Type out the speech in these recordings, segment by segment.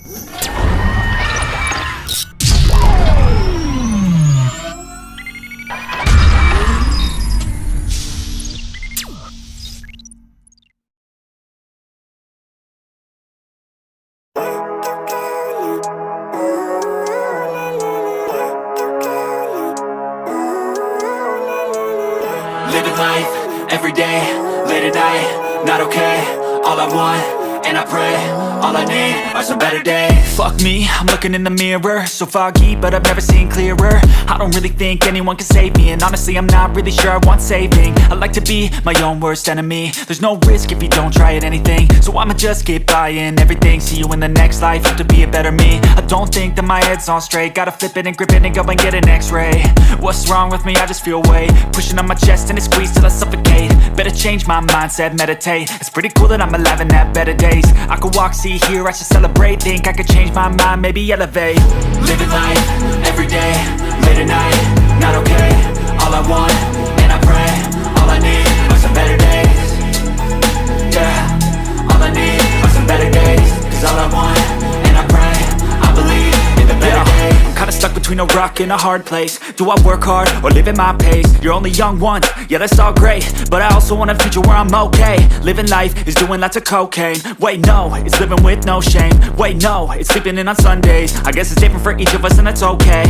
Living life, everyday, late at night, not okay. All I want, and I pray, all I need are some better days. Fuck me, I'm looking in the mirror, so foggy, but I've never seen clearer. I don't really think anyone can save me, and honestly I'm not really sure I want saving. I like to be my own worst enemy. There's no risk if you don't try at anything, so I'ma just keep buying everything. See you in the next life, have to be a better me. I don't think that my head's on straight, gotta flip it and grip it and go and get an x-ray. What's wrong with me? I just feel weight pushing on my chest and it squeezes till I suffocate. Better change my mindset, meditate. It's pretty cool that I'm alive and have better days. I could walk, see, hear, I should celebrate. Think I could change my mind, maybe elevate. Living life, everyday, late at night, not okay. All I want, and I pray, all I need are some better days. Yeah, all I need are some better days. Cause all I want, and I pray, I believe in the better days. I'm kinda stuck between a rock and a hard place. Do I work hard or live at my pace? You're only young once, yeah that's all great, but I also want a future where I'm okay. Living life is doing lots of cocaine. Wait no, it's living with no shame. Wait no, it's sleeping in on Sundays. I guess it's different for each of us and that's okay.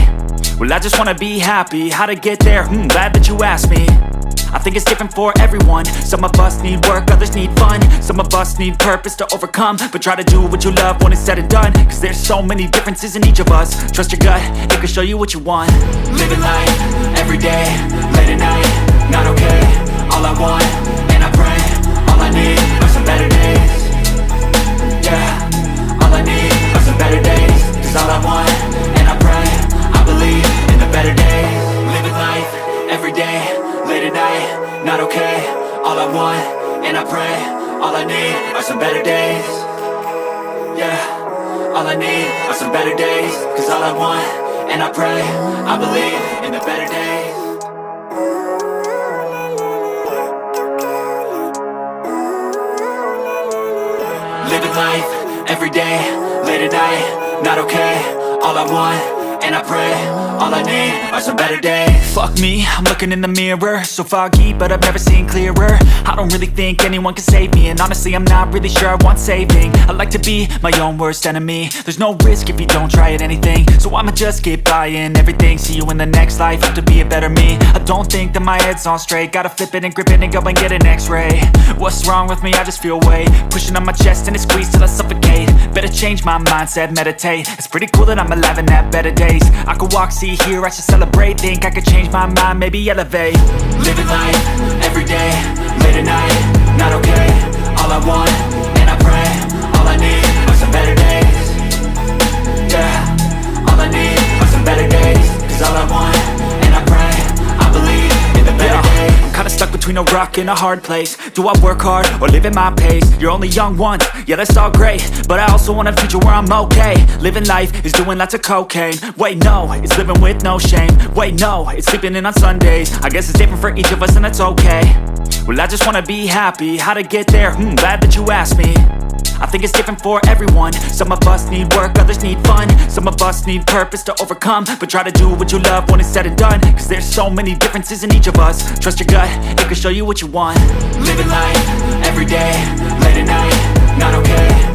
Well I just wanna be happy, how to get there? Glad that you asked me. I think it's different for everyone. Some of us need work, others need fun. Some of us need purpose to overcome. But try to do what you love when it's said and done. Cause there's so many differences in each of us. Trust your gut, it can show you what you want. Living life, everyday, late at night, not okay. All I want, and I pray, all I need are some better days. Yeah, all I need are some better days. Cause all I want, and I pray, I believe in the better days. Living life, everyday, late at night, not okay. All I want, and I pray, all I need are some better days. Yeah, all I need are some better days. Cause all I want, and I pray, I believe in the better days. Living life, everyday, late at night, not okay. All I want, and I pray, all I need are some better days. Fuck me, I'm looking in the mirror, so foggy, but I've never seen clearer. I don't really think anyone can save me, and honestly I'm not really sure I want saving. I like to be my own worst enemy. There's no risk if you don't try at anything, so I'ma just keep buying everything. See you in the next life, have to be a better me. I don't think that my head's on straight, gotta flip it and grip it and go and get an x-ray. What's wrong with me? I just feel weight pushing on my chest and it squeezes till I suffocate. Better change my mindset, meditate. It's pretty cool that I'm alive and have better days. I could walk, see, hear, I should celebrate. Think I could change my mind, maybe elevate. Living life, everyday, late at night, not okay. All I want, and I pray, all I need are some better days. Yeah, all I need are some better days. Cause all I want, and I pray, I believe in the better days. I'm kinda stuck between a rock and a hard place. Do I work hard or live at my pace? You're only young once, yeah that's all great, but I also want a future where I'm okay. Living life is doing lots of cocaine. Wait no, it's living with no shame. Wait no, it's sleeping in on Sundays. I guess it's different for each of us and that's okay. Well I just wanna be happy, how to get there? Glad that you asked me. I think it's different for everyone. Some of us need work, others need fun. Some of us need purpose to overcome. But try to do what you love when it's said and done. Cause there's so many differences in each of us. Trust your gut, it can show you what you want. Living life, everyday, late at night, not okay.